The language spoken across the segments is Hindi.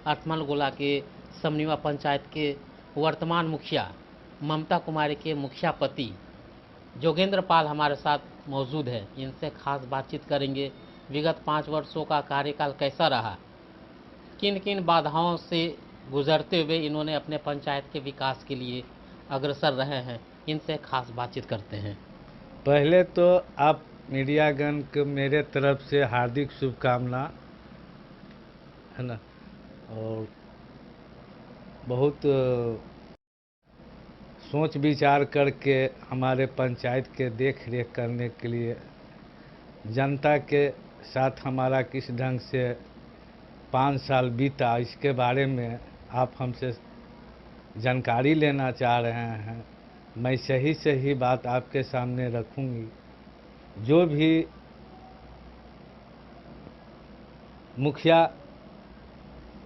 अर्थमल गोला के समनीवा पंचायत के वर्तमान मुखिया ममता कुमारी के मुखिया पति जोगेंद्र पाल हमारे साथ मौजूद है। इनसे खास बातचीत करेंगे। विगत 5 वर्षों का कार्यकाल कैसा रहा, किन किन बाधाओं से गुजरते हुए इन्होंने अपने पंचायत के विकास के लिए अग्रसर रहे हैं, इनसे खास बातचीत करते हैं। पहले तो आप मीडियागण को मेरे तरफ से हार्दिक शुभकामना है ना, और बहुत सोच विचार करके हमारे पंचायत के देख रेख करने के लिए जनता के साथ हमारा किस ढंग से 5 साल बीता, इसके बारे में आप हमसे जानकारी लेना चाह रहे हैं। मैं सही सही बात आपके सामने रखूंगी। जो भी मुखिया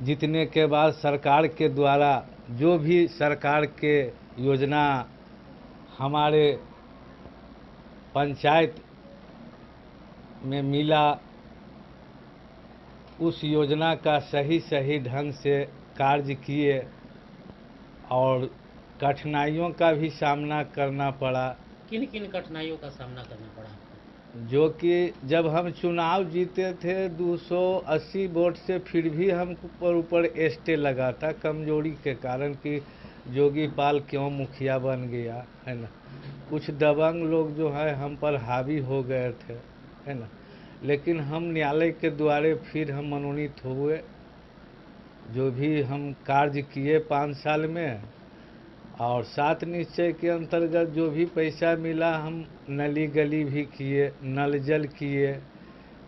जीतने के बाद सरकार के द्वारा जो भी सरकार के योजना हमारे पंचायत में मिला, उस योजना का सही सही ढंग से कार्य किए और कठिनाइयों का भी सामना करना पड़ा। किन किन कठिनाइयों का सामना करना पड़ा? जो कि जब हम चुनाव जीते थे 280 वोट से, फिर भी हम ऊपर स्टे लगा था कमजोरी के कारण कि जोगी पाल क्यों मुखिया बन गया, है ना। कुछ दबंग लोग जो है हम पर हावी हो गए थे, है ना। लेकिन हम न्यायालय के द्वारा फिर हम मनोनीत हुए। जो भी हम कार्य किए 5 साल में, और 7 निश्चय के अंतर्गत जो भी पैसा मिला हम नली गली भी किए, नल जल किए,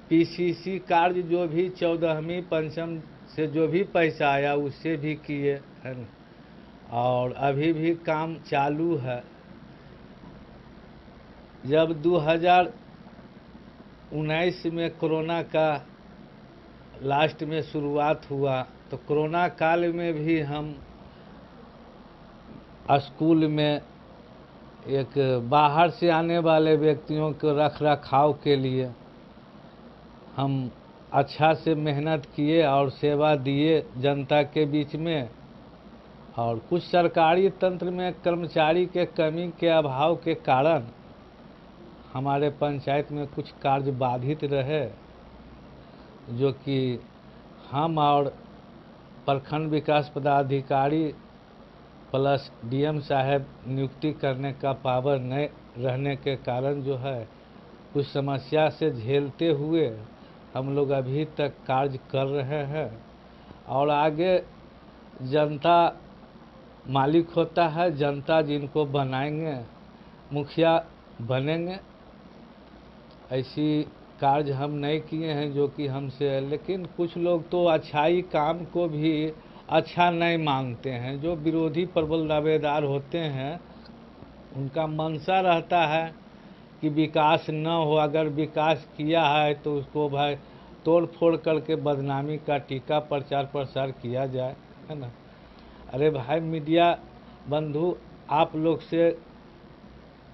पीसीसी कार्य जो भी 14वीं पंचम से जो भी पैसा आया उससे भी किए, है ना। और अभी भी काम चालू है। जब 2019 में कोरोना का लास्ट में शुरुआत हुआ, तो कोरोना काल में भी हम स्कूल में एक बाहर से आने वाले व्यक्तियों के रख रखाव के लिए हम अच्छा से मेहनत किए और सेवा दिए जनता के बीच में। और कुछ सरकारी तंत्र में कर्मचारी के कमी के अभाव के कारण हमारे पंचायत में कुछ कार्य बाधित रहे, जो कि हम और प्रखंड विकास पदाधिकारी प्लस डीएम साहब नियुक्ति करने का पावर नहीं रहने के कारण जो है कुछ समस्या से झेलते हुए हम लोग अभी तक कार्य कर रहे हैं। और आगे जनता मालिक होता है, जनता जिनको बनाएंगे मुखिया बनेंगे। ऐसी कार्य हम नहीं किए हैं जो कि हमसे है, लेकिन कुछ लोग तो अच्छाई काम को भी अच्छा नहीं मानते हैं। जो विरोधी प्रबल दावेदार होते हैं उनका मंशा रहता है कि विकास न हो, अगर विकास किया है तो उसको भाई तोड़ फोड़ करके बदनामी का टीका प्रचार प्रसार किया जाए, है ना। अरे भाई मीडिया बंधु, आप लोग से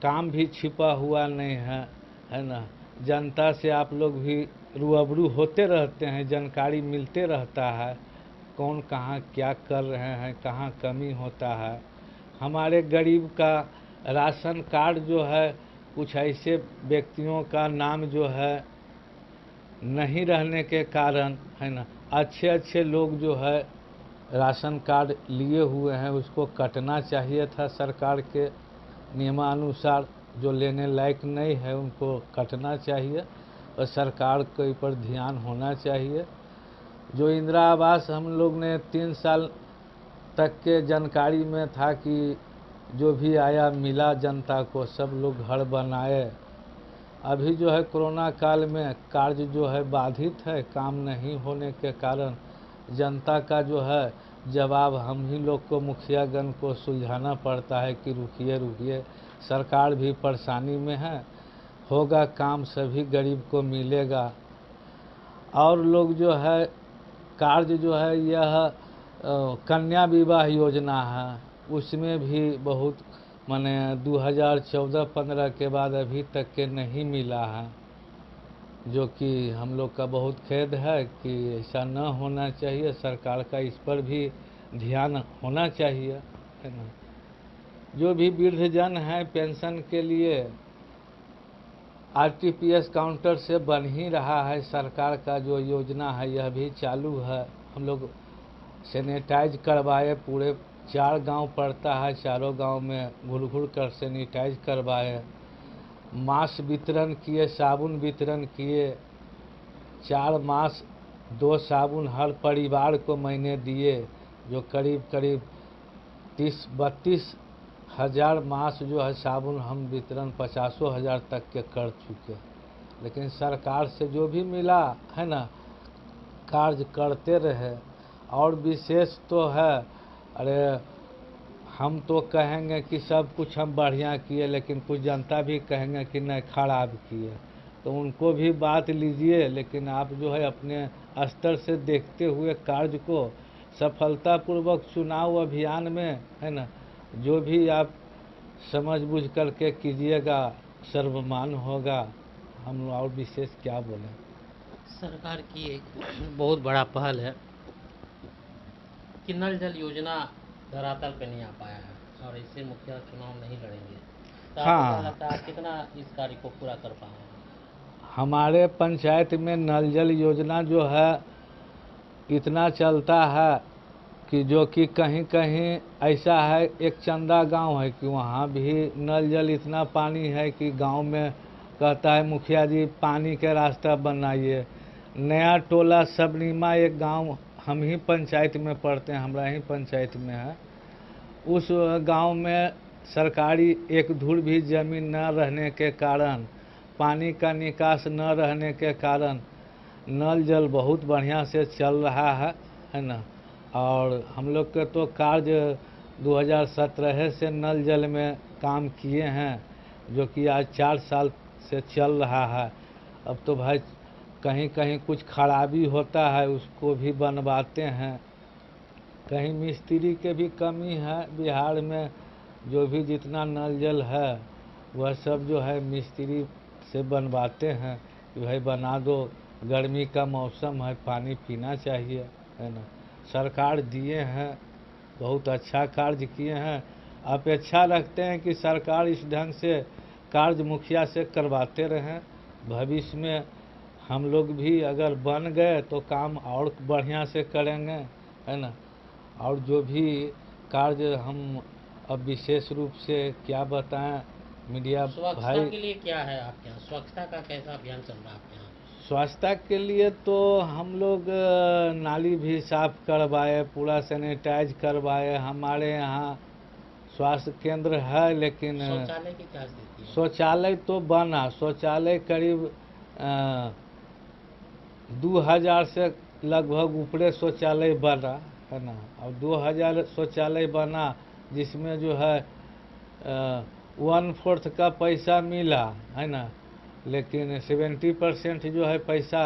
काम भी छिपा हुआ नहीं है, है ना। जनता से आप लोग भी रूबरू होते रहते हैं, जानकारी मिलते रहता है कौन कहाँ क्या कर रहे हैं, कहाँ कमी होता है। हमारे गरीब का राशन कार्ड जो है, कुछ ऐसे व्यक्तियों का नाम जो है नहीं रहने के कारण, है ना, अच्छे अच्छे लोग जो है राशन कार्ड लिए हुए हैं, उसको कटना चाहिए था सरकार के नियमानुसार। जो लेने लायक नहीं है उनको कटना चाहिए और सरकार के ऊपर ध्यान होना चाहिए। जो इंदिरा आवास हम लोग ने 3 साल तक के जानकारी में था कि जो भी आया मिला जनता को, सब लोग घर बनाए। अभी जो है कोरोना काल में कार्य जो है बाधित है, काम नहीं होने के कारण जनता का जो है जवाब हम ही लोग को मुखियागण को सुलझाना पड़ता है कि रुकिए रुकिए, सरकार भी परेशानी में है, होगा काम, सभी गरीब को मिलेगा। और लोग जो है कार्य जो है यह कन्या विवाह योजना है, उसमें भी बहुत माने 2014-15 के बाद अभी तक के नहीं मिला है। जो कि हम लोग का बहुत खेद है कि ऐसा न होना चाहिए। सरकार का इस पर भी ध्यान होना चाहिए, है ना। जो भी वृद्धजन है पेंशन के लिए आरटीपीएस काउंटर से बन ही रहा है। सरकार का जो योजना है यह भी चालू है। हम लोग सैनिटाइज करवाए, पूरे 4 गांव पड़ता है, चारों गांव में घुर घुर कर सैनिटाइज करवाए, मास्क वितरण किए, साबुन वितरण किए। 4 मास्क 2 साबुन हर परिवार को मैंने दिए, जो करीब करीब 30-32 हज़ार मास्क जो है साबुन हम वितरण 50 हज़ार तक के कर चुके। लेकिन सरकार से जो भी मिला है ना, कार्य करते रहे। और विशेष तो है, अरे हम तो कहेंगे कि सब कुछ हम बढ़िया किए, लेकिन कुछ जनता भी कहेंगे कि नहीं खराब किए, तो उनको भी बात लीजिए। लेकिन आप जो है अपने स्तर से देखते हुए कार्य को सफलतापूर्वक चुनाव अभियान में, है ना, जो भी आप समझ बूझ करके कीजिएगा, सर्वमान होगा। हम और विशेष क्या बोलें। सरकार की एक बहुत बड़ा पहल है कि नल जल योजना धरातल पे नहीं आ पाया है और इससे मुखिया चुनाव नहीं लड़ेंगे, तो आपको क्या हाँ, लगता है आप कितना इस कार्य को पूरा कर पाए हैं? हमारे पंचायत में नल जल योजना जो है इतना चलता है कि जो कि कहीं कहीं ऐसा है, एक चंदा गांव है कि वहाँ भी नल जल इतना पानी है कि गांव में कहता है मुखिया जी पानी के रास्ता बनाइए। नया टोला सबनीमा एक गांव हम ही पंचायत में पड़ते हैं, हमारा ही पंचायत में है। उस गांव में सरकारी एक धूर भी जमीन न रहने के कारण, पानी का निकास न रहने के कारण नल जल बहुत बढ़िया से चल रहा है ना। और हम लोग के तो कार्य 2017 से नल जल में काम किए हैं, जो कि आज 4 साल से चल रहा है। अब तो भाई कहीं कहीं कुछ खराबी होता है, उसको भी बनवाते हैं। कहीं मिस्त्री के भी कमी है बिहार में, जो भी जितना नल जल है वह सब जो है मिस्त्री से बनवाते हैं कि भाई बना दो, गर्मी का मौसम है, पानी पीना चाहिए, है ना। सरकार दिए हैं, बहुत अच्छा कार्य किए हैं। अपेक्षा रखते हैं कि सरकार इस ढंग से कार्य मुखिया से करवाते रहें। भविष्य में हम लोग भी अगर बन गए तो काम और बढ़िया से करेंगे, है ना। और जो भी कार्य हम अब विशेष रूप से क्या बताएं मीडिया स्वच्छता भाई। के लिए क्या है आपके यहाँ, स्वच्छता का कैसा अभियान चल रहा है आपके यहाँ? स्वच्छता के लिए तो हम लोग नाली भी साफ करवाए, पूरा सैनिटाइज करवाए। हमारे यहाँ स्वास्थ्य केंद्र है, लेकिन शौचालय की क्या स्थिति है? शौचालय तो बना, शौचालय करीब 2000 से लगभग ऊपरे शौचालय बना, है ना। और 2000 शौचालय बना, जिसमें जो है 1/4 का पैसा मिला, है ना। लेकिन 70% जो है पैसा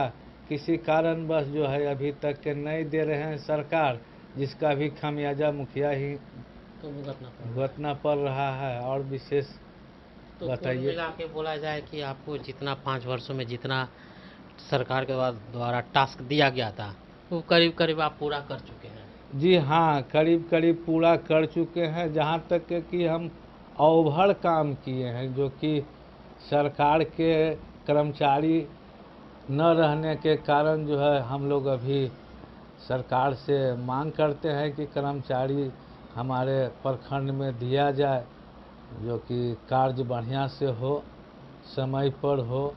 किसी कारणवश जो है अभी तक के नहीं दे रहे हैं सरकार, जिसका भी खामियाजा मुखिया ही तो भुगतना पड़ रहा है। और विशेष तो कुल बताइए। मिला के बोला जाए कि आपको जितना 5 वर्षों में जितना सरकार के द्वारा टास्क दिया गया था वो करीब करीब आप पूरा कर चुके हैं? जी हाँ, करीब करीब पूरा कर चुके हैं। जहाँ तक कि हम ओवर काम किए हैं, जो कि सरकार के कर्मचारी न रहने के कारण जो है हम लोग अभी सरकार से मांग करते हैं कि कर्मचारी हमारे प्रखंड में दिया जाए, जो कि कार्य बढ़िया से हो, समय पर हो।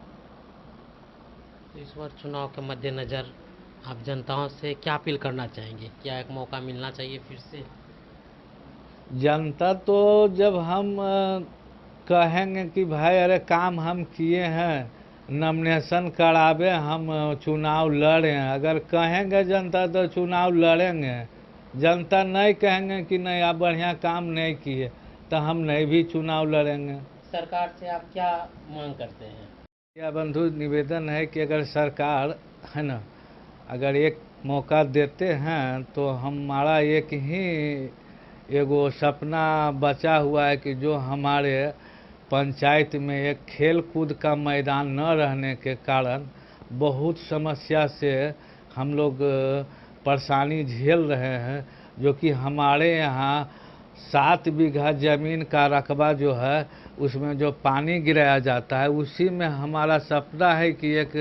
तो इस बार चुनाव के मद्देनज़र आप जनताओं से क्या अपील करना चाहेंगे? क्या एक मौका मिलना चाहिए फिर से? जनता तो जब हम कहेंगे कि भाई अरे काम हम किए हैं, नॉमिनेशन करावे, हम चुनाव लड़ें, अगर कहेंगे जनता तो चुनाव लड़ेंगे। जनता नहीं कहेंगे कि नहीं आप बढ़िया काम नहीं किए, तो हम नहीं भी चुनाव लड़ेंगे। सरकार से आप क्या मांग करते हैं? यह बंधु निवेदन है कि अगर सरकार, है ना, अगर एक मौका देते हैं तो हमारा एक ही एगो सपना बचा हुआ है कि जो हमारे पंचायत में एक खेल कूद का मैदान न रहने के कारण बहुत समस्या से हम लोग परेशानी झेल रहे हैं, जो कि हमारे यहाँ 7 बीघा ज़मीन का रकबा जो है उसमें जो पानी गिराया जाता है, उसी में हमारा सपना है कि एक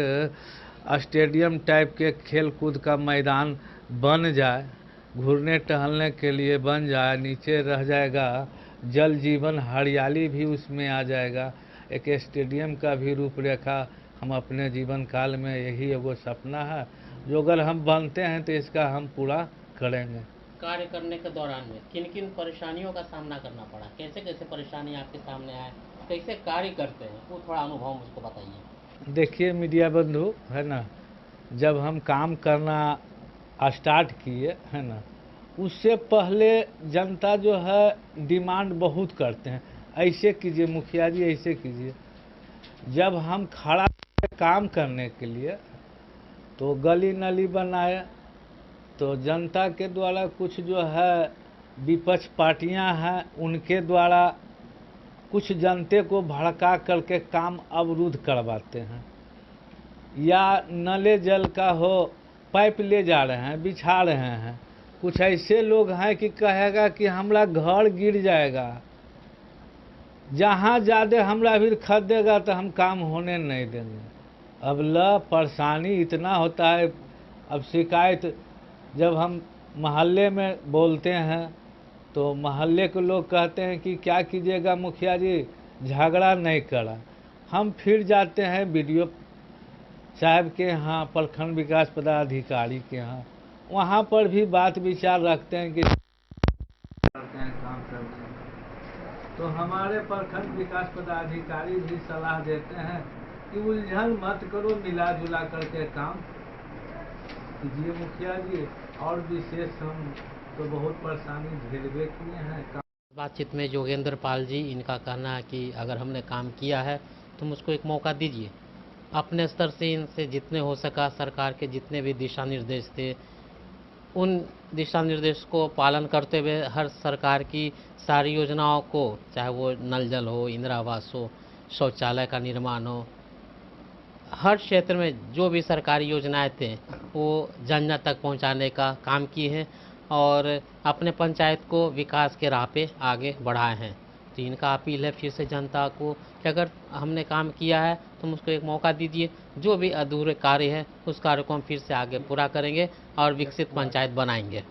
स्टेडियम टाइप के खेल कूद का मैदान बन जाए, घूमने टहलने के लिए बन जाए, नीचे रह जाएगा जल जीवन, हरियाली भी उसमें आ जाएगा। एक स्टेडियम का भी रूपरेखा हम अपने जीवन काल में, यही एगो सपना है जो अगर हम बनते हैं तो इसका हम पूरा करेंगे। कार्य करने के दौरान में किन किन परेशानियों का सामना करना पड़ा, कैसे कैसे परेशानी आपके सामने आए, कैसे कार्य करते हैं, वो थोड़ा अनुभव मुझको बताइए। देखिए मीडिया बंधु, है ना, जब हम काम करना स्टार्ट किए, है ना, उससे पहले जनता जो है डिमांड बहुत करते हैं, ऐसे कीजिए मुखिया जी, ऐसे कीजिए। जब हम खड़ा काम करने के लिए तो गली नली बनाए, तो जनता के द्वारा कुछ जो है विपक्ष पार्टियां हैं उनके द्वारा कुछ जनते को भड़का करके काम अवरुद्ध करवाते हैं, या नले जल का हो पाइप ले जा रहे हैं, बिछा रहे हैं। कुछ ऐसे लोग हैं कि कहेगा कि हमारा घर गिर जाएगा, जहाँ ज़्यादा हमरा भी खरीदेगा तो हम काम होने नहीं देंगे। अब परेशानी इतना होता है, अब शिकायत जब हम मोहल्ले में बोलते हैं तो मोहल्ले के लोग कहते हैं कि क्या कीजिएगा मुखिया जी, झगड़ा नहीं करा। हम फिर जाते हैं बीडीओ साहब के यहाँ, प्रखंड विकास पदाधिकारी के यहाँ, वहाँ पर भी बात विचार रखते हैं कि करते हैं काम करते हैं। तो हमारे प्रखंड विकास पदाधिकारी भी सलाह देते हैं कि उलझन मत करो, मिला जुला करके काम कीजिए मुखिया जी। और विशेष हम तो बहुत परेशानी झेलवे किए हैं। बातचीत में जोगेंद्र पाल जी, इनका कहना है कि अगर हमने काम किया है तो मुझको एक मौका दीजिए। अपने स्तर से इनसे जितने हो सका, सरकार के जितने भी दिशा निर्देश थे उन दिशा निर्देश को पालन करते हुए हर सरकार की सारी योजनाओं को, चाहे वो नल जल हो, इंदिरा आवास हो, शौचालय का निर्माण हो, हर क्षेत्र में जो भी सरकारी योजनाएं थे वो जन जन तक पहुंचाने का काम किए हैं और अपने पंचायत को विकास के राह पे आगे बढ़ाए हैं। तो इनका अपील है फिर से जनता को कि अगर हमने काम किया है तो मुझको एक मौका दीजिए, जो भी अधूरे कार्य है उस कार्य को हम फिर से आगे पूरा करेंगे और विकसित पंचायत बनाएंगे।